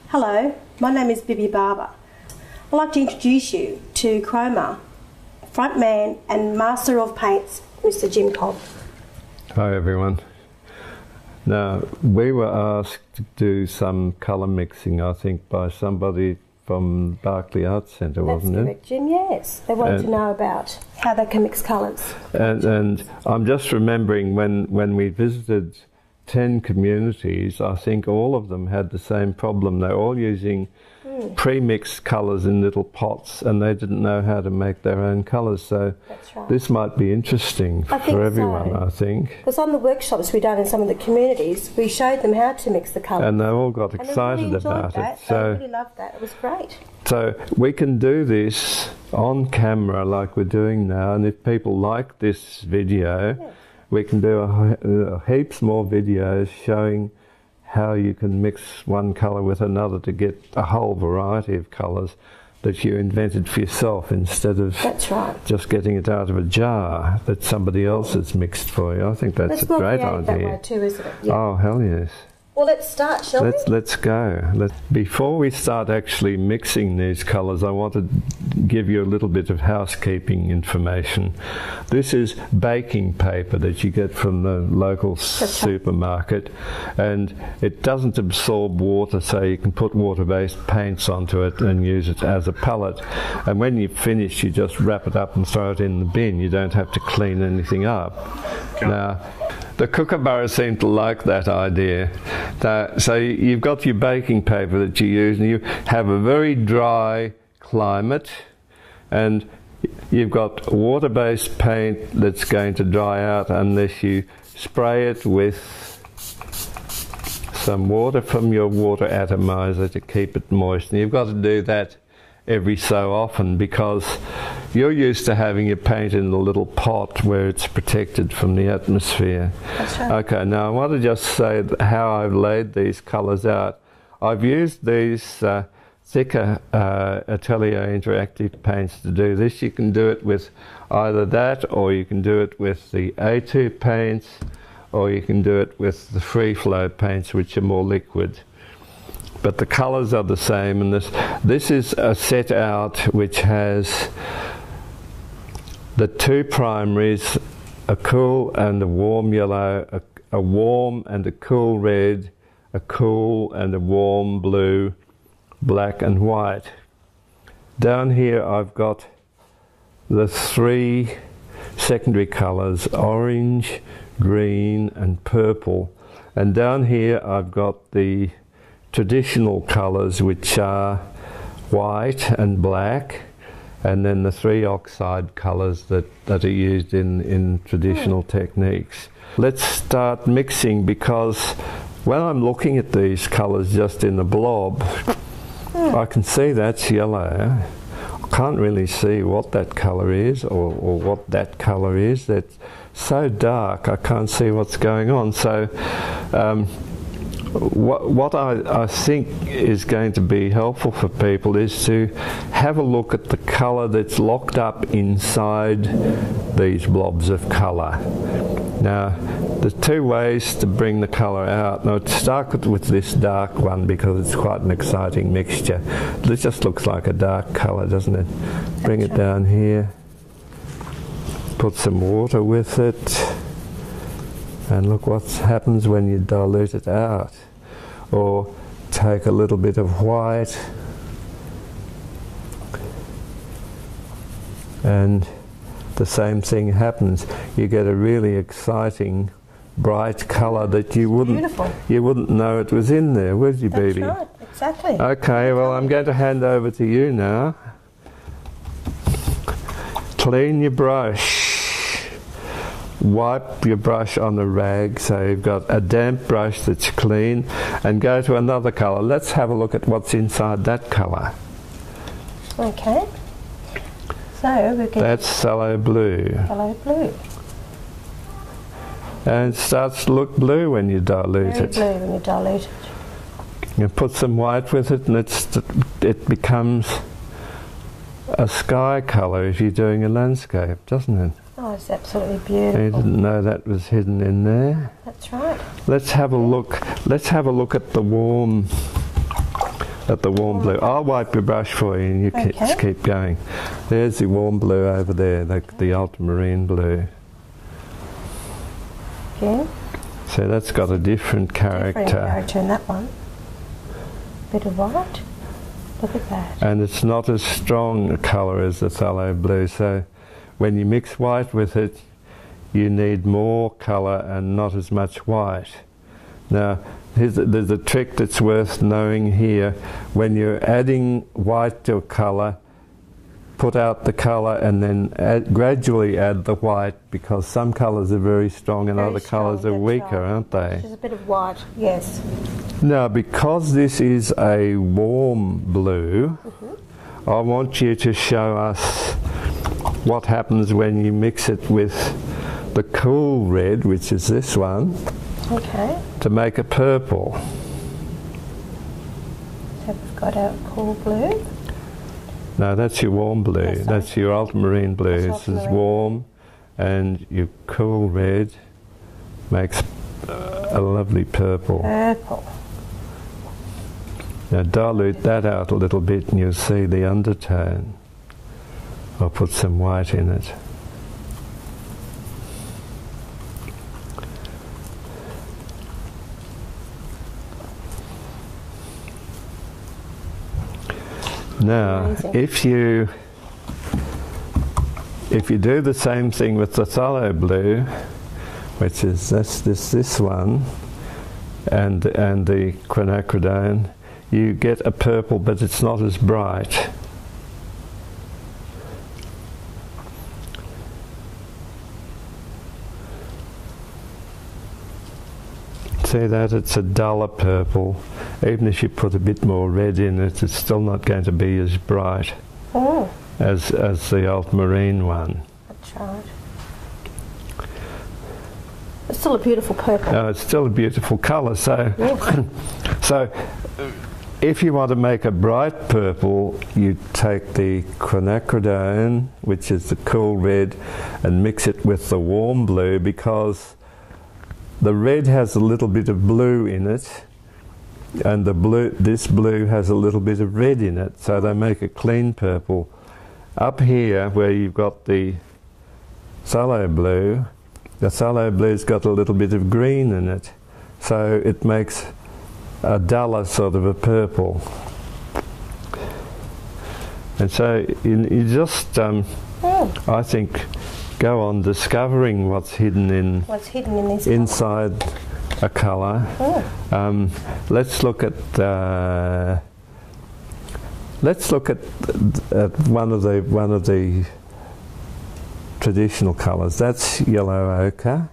Hello, my name is Bibi Barber. I'd like to introduce you to Chroma, frontman and master of paints, Mr. Jim Cobb. Hi everyone. Now, we were asked to do some colour mixing, I think, by somebody from Berkeley Arts Centre, wasn't it? That's correct, Jim, yes. They wanted to know about how they can mix colours. And I'm just remembering when we visited 10 communities, I think all of them had the same problem. They're all using pre-mixed colours in little pots, and they didn't know how to make their own colours. So that's right. This might be interesting for everyone, I think. Because on the workshops we done in some of the communities, we showed them how to mix the colours. And they all got excited about it. So they really loved that. It was great. So we can do this on camera like we're doing now, and if people like this video, we can do heaps more videos showing how you can mix one colour with another to get a whole variety of colours that you invented for yourself, instead of just getting it out of a jar that somebody else has mixed for you. I think that's a great idea. That way too, isn't it? Yeah. Oh, hell yes. Well, let's start, shall we? Let's go. Before we start actually mixing these colours, I want to give you a little bit of housekeeping information. This is baking paper that you get from the local supermarket, and it doesn't absorb water, so you can put water-based paints onto it and use it as a palette. And when you've finished, you just wrap it up and throw it in the bin. You don't have to clean anything up. Now, the kookaburras seem to like that idea. So you've got your baking paper that you use, and you have a very dry climate, and you've got water-based paint that's going to dry out unless you spray it with some water from your water atomizer to keep it moist. And you've got to do that every so often, because you're used to having your paint in the little pot where it's protected from the atmosphere. That's right. Okay, now I want to just say how I've laid these colours out. I've used these thicker Atelier interactive paints to do this. You can do it with either that, or you can do it with the A2 paints, or you can do it with the free flow paints, which are more liquid. But the colours are the same, and this is a set out which has the two primaries, a cool and a warm yellow, a warm and a cool red, a cool and a warm blue, black and white. Down here I've got the three secondary colours, orange, green and purple. And down here I've got the traditional colours, which are white and black, and then the three oxide colours that are used in traditional techniques. Let's start mixing, because when I'm looking at these colours just in the blob, I can see that's yellow. I can't really see what that colour is or what that colour is. That's so dark I can't see what's going on. So what I think is going to be helpful for people is to have a look at the colour that's locked up inside these blobs of colour. Now, there's two ways to bring the colour out. Now, let's start with this dark one, because it's quite an exciting mixture. It just looks like a dark colour, doesn't it? Bring it down here, put some water with it, and look what happens when you dilute it out. Or take a little bit of white and the same thing happens. You get a really exciting bright colour that you wouldn't know it was in there, would you, Bibi? That's right, exactly. Okay, well, I'm going to hand over to you now. Clean your brush. Wipe your brush on the rag, so you've got a damp brush that's clean, and go to another colour. Let's have a look at what's inside that colour. Okay. So we can. That's phthalo blue. Phthalo blue. And it starts to look blue when you dilute it. Very blue when you dilute it. You put some white with it, and it becomes a sky colour if you're doing a landscape, doesn't it? Oh, it's absolutely You beautiful. didn't know that was hidden in there. That's right. Let's have a look. Let's have a look at the warm blue. I'll wipe your brush for you, and you just keep going. There's the warm blue over there, the ultramarine blue. Yeah. So that's got a different character. Different character in that one. Bit of white. Look at that. And it's not as strong a colour as the phthalo blue, so when you mix white with it, you need more colour and not as much white. Now, there's a trick that's worth knowing here. When you're adding white to a colour, put out the colour and then gradually add the white, because some colours are very strong and other colours are weaker, aren't they? Just a bit of white, yes. Now, because this is a warm blue, I want you to show us what happens when you mix it with the cool red, which is this one, to make a purple. So we've got our cool blue. No, that's your warm blue. That's your ultramarine blue. This is warm, and your cool red makes a lovely purple. Now dilute that out a little bit and you'll see the undertone. I'll put some white in it. Now, if you do the same thing with the phthalo blue, which is this one, and the quinacridone, you get a purple, but it's not as bright. See that? It's a duller purple. Even if you put a bit more red in it, it's still not going to be as bright as the ultramarine one. That's right. It's still a beautiful purple. Oh, it's still a beautiful colour. So, so if you want to make a bright purple, you take the quinacridone, which is the cool red, and mix it with the warm blue, because the red has a little bit of blue in it, and this blue has a little bit of red in it, so they make a clean purple. Up here, where you've got the phthalo blue's got a little bit of green in it, so it makes a duller sort of a purple. And so you just, I think, go on discovering what's hidden in this inside a colour. Let's look at one of the traditional colours. That's yellow ochre.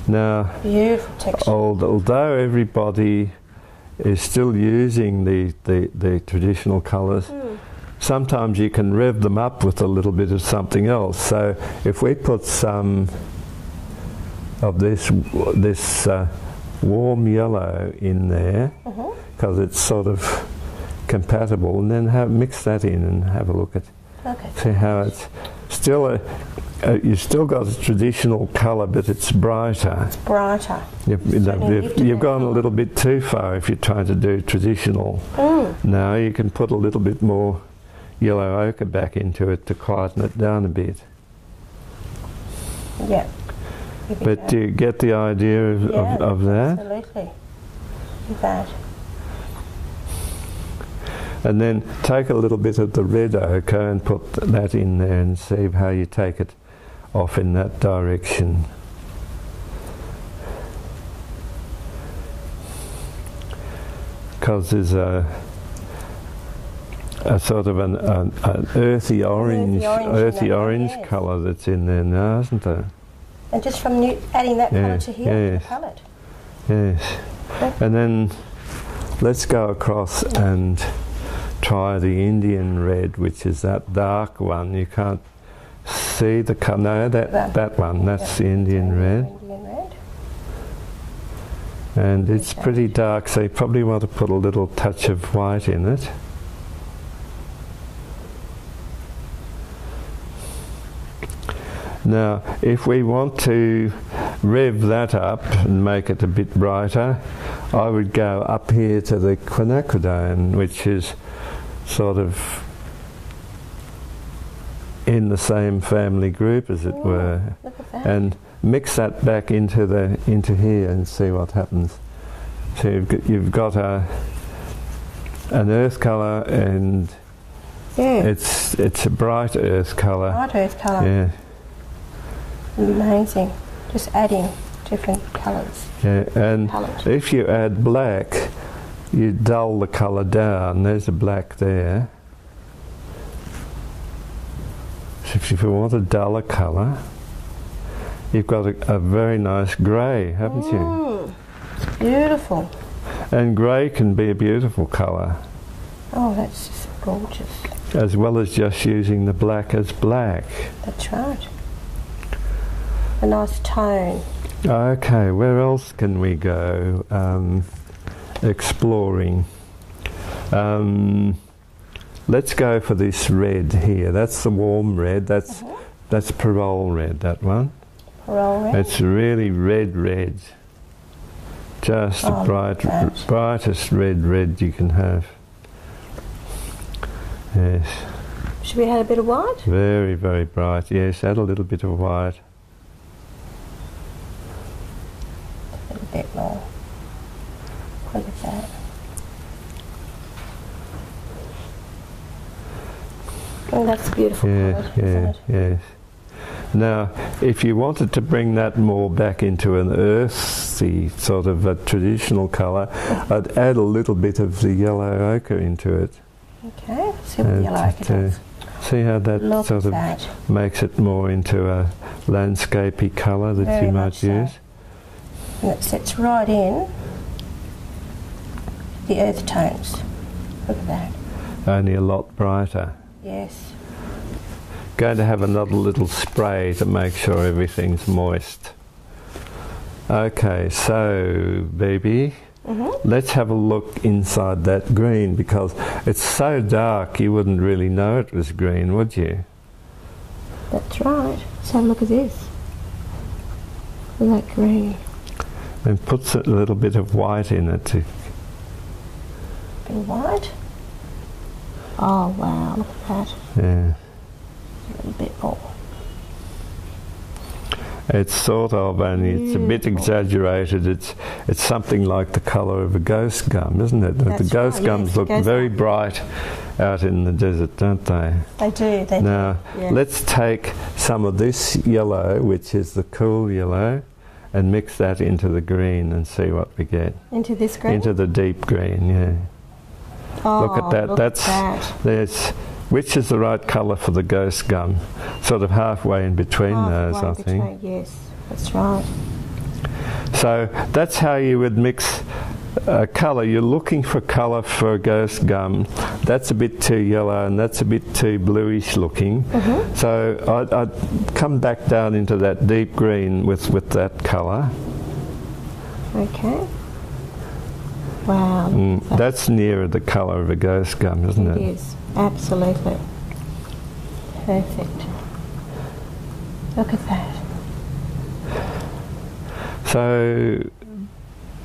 Now, beautiful texture. Although everybody is still using the traditional colours, sometimes you can rev them up with a little bit of something else. So if we put some of this warm yellow in there, because it's sort of compatible, and then mix that in and have a look at see how it's still you've still got a traditional colour, but it's brighter. It's brighter. You've gone a little bit too far if you're trying to do traditional. Now you can put a little bit more yellow ochre back into it to quieten it down a bit. Yeah. But do you get the idea of that? Absolutely. That. And then take a little bit of the red ochre and put that in there and see how you take it off in that direction. Because there's a sort of an earthy orange colour that's in there now, isn't there? And just from adding that colour to here, to the palette. Yes. And then let's go across and try the Indian red, which is that dark one. You can't see the colour. No, that one. That's the Indian red. And it's pretty dark, so you probably want to put a little touch of white in it. Now, if we want to rev that up and make it a bit brighter, I would go up here to the quinacridone, which is sort of in the same family group, as it were, look at that. and mix that back into here and see what happens. So you've got an earth colour, and it's a bright earth colour. Bright earth colour. Yeah. Amazing. Just adding different colours. Yeah, and Palette. if you add black, you dull the colour down. There's a black there. So if you want a duller colour, you've got a very nice grey, haven't you? It's beautiful. And grey can be a beautiful colour, Oh, that's just gorgeous. as well as just using the black as black. That's right. A nice tone. Okay, where else can we go exploring? Let's go for this red here. That's the warm red. That's parole red, that one. Parole red. It's really red. Just the brightest red you can have. Yes. Should we add a bit of white? Very, very bright. Yes, add a little bit of white. A little bit more. Look at that. Oh, that's a beautiful colour, isn't it? Yes. Now, if you wanted to bring that more back into an earthy sort of a traditional colour, I'd add a little bit of the yellow ochre into it. Okay, let's see what the yellow ochre does. See how that Look sort at of that. makes it more into a landscapey colour that Very you might much so. use. And it sets right in the earth tones. Look at that. Only a lot brighter. Yes. Going to have another little spray to make sure everything's moist. Okay, so baby, let's have a look inside that green, because it's so dark you wouldn't really know it was green, would you? That's right. So look at this. Look at that green. And puts a little bit of white in it to Bit of white. Oh wow, look at that. yeah. A little bit more. It's sort of, only it's a bit exaggerated. It's something like the colour of a ghost gum, isn't it? That's the ghost right, gums yes, look ghost very gum. bright out in the desert, don't they? They do, they Now, do. Yeah. let's take some of this yellow, which is the cool yellow, and mix that into the green and see what we get. Into this green? Into the deep green, yeah. Oh, Look at that. look That's at that. there's which is the right colour for the ghost gum? Sort of halfway in between those, I think. Yes, that's right. So that's how you would mix colour. You're looking for colour for a ghost gum. That's a bit too yellow and that's a bit too bluish looking. So I'd come back down into that deep green with that colour. Okay. Wow. That's nearer the colour of a ghost gum, isn't it? It is. Absolutely. Perfect. Look at that. So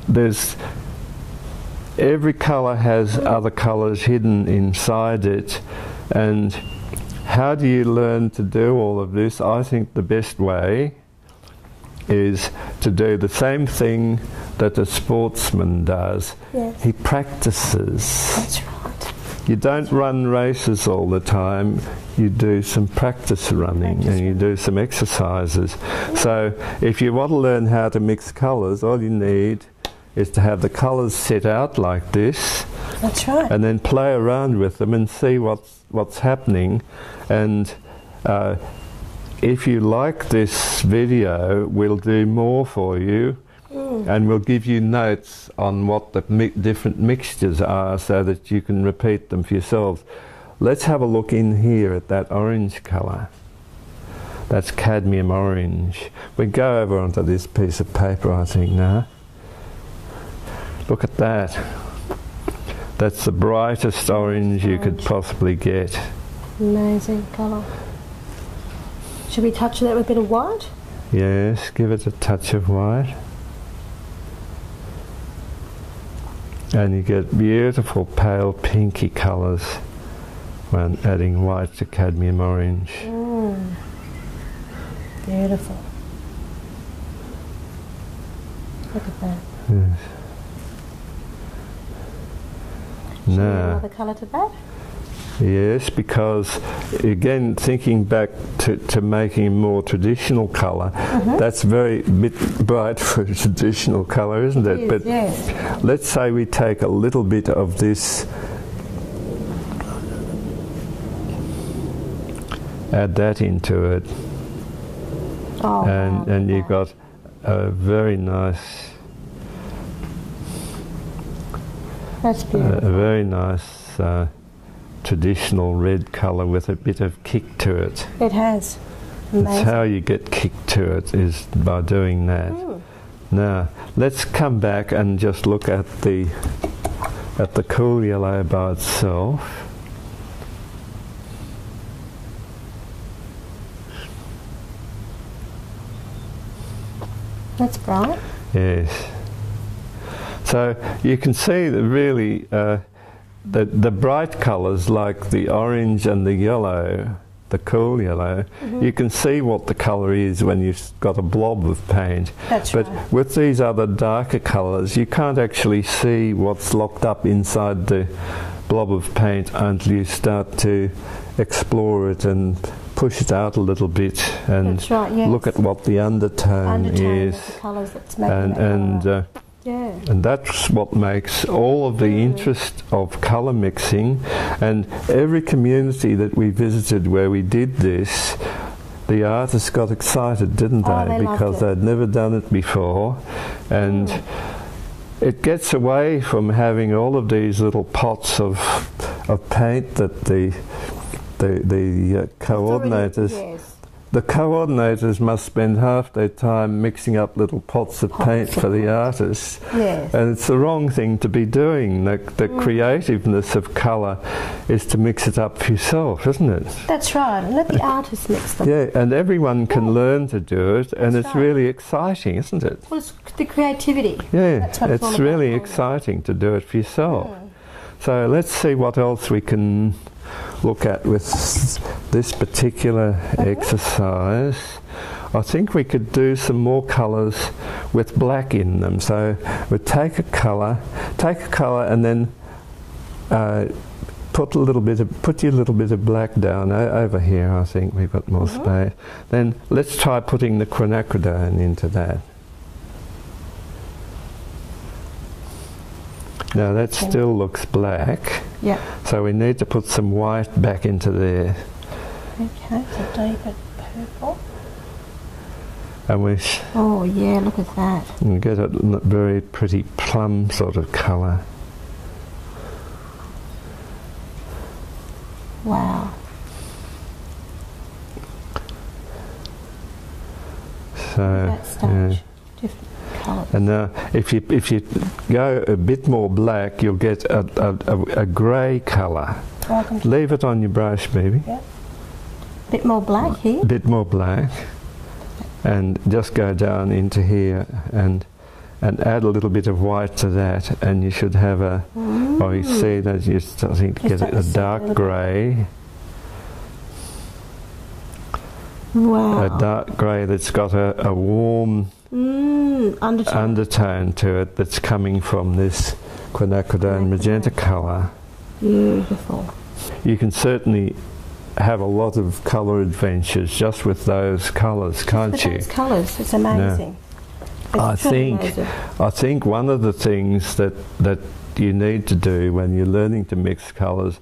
there's every colour has other colours hidden inside it, and how do you learn to do all of this? I think the best way is to do the same thing that a sportsman does. Yes. He practices. That's right. You don't run races all the time, you do some practice running and you do some exercises. So if you want to learn how to mix colours, all you need is to have the colours set out like this. That's right. And then play around with them and see what's happening. And if you like this video, we'll do more for you. And we'll give you notes on what the different mixtures are so that you can repeat them for yourselves. Let's have a look in here at that orange colour. That's cadmium orange. We go over onto this piece of paper, I think, now. Look at that. That's the brightest orange you could possibly get. Amazing colour. Should we touch that with a bit of white? Yes, give it a touch of white. And you get beautiful pale pinky colours when adding white to cadmium orange. Beautiful. Look at that. Yes. Should we add Now, another colour to that? yes, because again, thinking back to making a more traditional colour, that's very bit bright for a traditional colour, isn't it? Yes, But yes. let's say we take a little bit of this, add that into it, Oh, wow, and look you've at got a very nice, that. That's beautiful. a very nice traditional red colour with a bit of kick to it. It has. Amazing. That's how you get kick to it, is by doing that. Now, let's come back and just look at the cool yellow by itself. That's bright. Yes. So you can see that really the bright colours like the orange and the yellow, the cool yellow, you can see what the colour is when you've got a blob of paint. That's but right. with these other darker colours, you can't actually see what's locked up inside the blob of paint until you start to explore it and push it out a little bit and That's right, yes. look at what the undertone is. Of the colours that's making that colour. Yeah. And that's what makes all of the interest of colour mixing. And every community that we visited where we did this, the artists got excited, didn't they? They loved because it. they'd never done it before. And it gets away from having all of these little pots of paint that the coordinators... Yes. The coordinators must spend half their time mixing up little pots of paint for the artists. Yes. And it's the wrong thing to be doing. The creativeness of colour is to mix it up for yourself, isn't it? That's right. And let the artists mix them. Yeah, and everyone can learn to do it, and That's it's right. really exciting, isn't it? Well, it's the creativity. Yeah, That's what it's all it's about, really isn't it? exciting to do it for yourself. So let's see what else we can look at with this particular exercise. I think we could do some more colours with black in them. So we take a colour and then put your little bit of black down over here. I think we've got more space. Then let's try putting the quinacridone into that. Now that still looks black. Yeah. So we need to put some white back into there. Okay, so deeper purple. And we Oh yeah, look at that. get a very pretty plum sort of colour. Wow. So That stage. Different colours. and now if you go a bit more black, you'll get a grey colour. Welcome to Leave it on your brush, baby. bit more black here. A bit more black, and just go down into here and add a little bit of white to that, and you should have a. Oh, you see that you're starting to get a dark grey. Wow. A dark grey that's got a warm undertone to it that's coming from this quinacridone magenta colour. Beautiful. You can certainly have a lot of colour adventures just with those colours, can't With you? those colours, it's amazing. I It's truly think amazing. I think one of the things that you need to do when you're learning to mix colours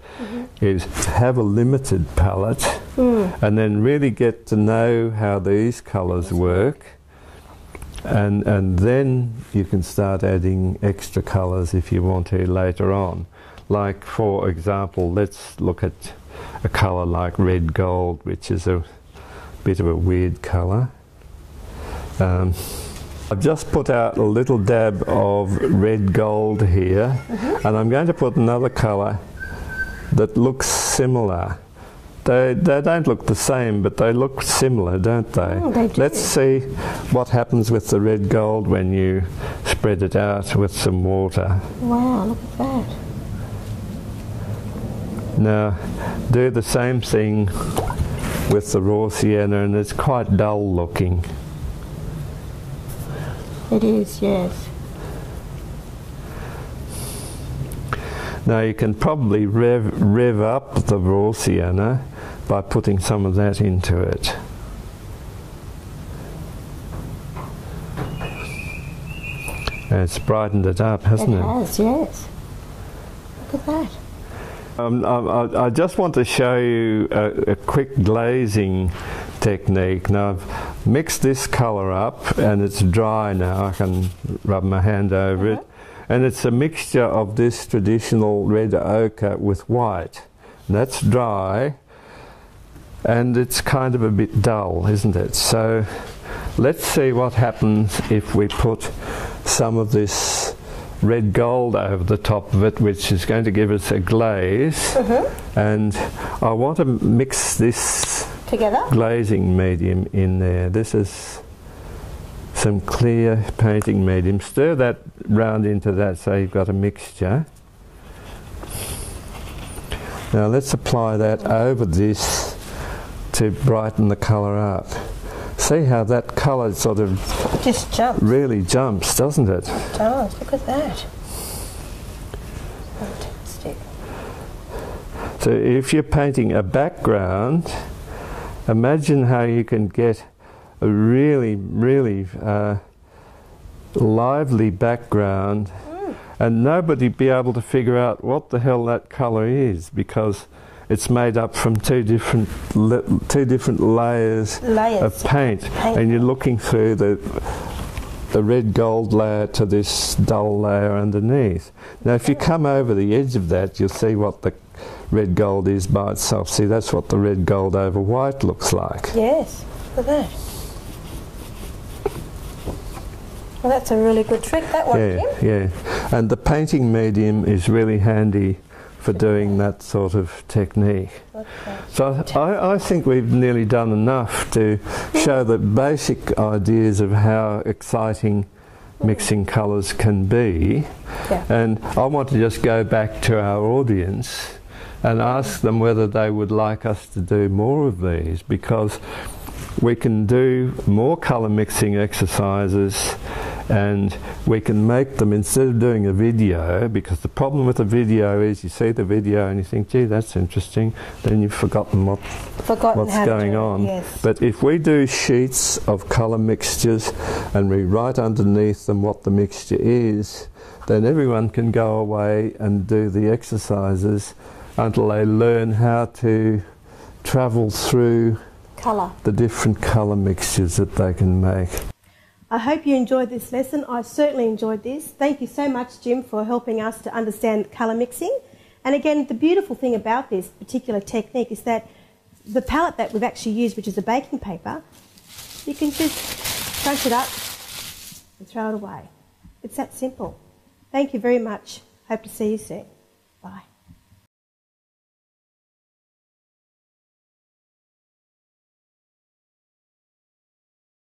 is have a limited palette and then really get to know how these colours work, and then you can start adding extra colours if you want to later on. Like, for example, let's look at a colour like red gold, which is a bit of a weird colour. I've just put out a little dab of red gold here, and I'm going to put another colour that looks similar, They don't look the same, but they look similar, don't they? Oh, they do. Let's see what happens with the red gold when you spread it out with some water. Wow, look at that. Now, do the same thing with the raw sienna, and it's quite dull looking. It is, yes. Now you can probably rev up the raw sienna by putting some of that into it. And it's brightened it up, hasn't it? It has, yes. Look at that. I just want to show you a quick glazing technique. Now I've mixed this colour up and it's dry now. I can rub my hand over it. And it's a mixture of this traditional red ochre with white. And that's dry and it's kind of a bit dull, isn't it? So let's see what happens if we put some of this red gold over the top of it, which is going to give us a glaze. And I want to mix this Together? glazing medium in there. This is some clear painting medium. Stir that round into that so you've got a mixture. Now let's apply that over this to brighten the colour up. See how that colour sort of Just jumps. really jumps, doesn't it? It does. Look at that. Fantastic. So if you're painting a background, imagine how you can get a really lively background and nobody be able to figure out what the hell that colour is, because it's made up from two different layers of paint, and you're looking through the red gold layer to this dull layer underneath. Now if you come over the edge of that, you'll see what the red gold is by itself. See, that's what the red gold over white looks like. Yes, look at that. Well, that's a really good trick, that one, Jim. Yeah. And the painting medium is really handy for doing that sort of technique. Okay. So I think we've nearly done enough to show the basic ideas of how exciting mixing colours can be. Yeah. And I want to just go back to our audience and ask them whether they would like us to do more of these, because we can do more colour mixing exercises and we can make them instead of doing a video, because the problem with a video is you see the video and you think, gee, that's interesting, then you've forgotten what's going on. Yes. But if we do sheets of colour mixtures and we write underneath them what the mixture is, then everyone can go away and do the exercises until they learn how to travel through the different colour mixtures that they can make. I hope you enjoyed this lesson. I certainly enjoyed this. Thank you so much, Jim, for helping us to understand colour mixing. And again, the beautiful thing about this particular technique is that the palette that we've actually used, which is a baking paper, you can just crunch it up and throw it away. It's that simple. Thank you very much. Hope to see you soon. Bye.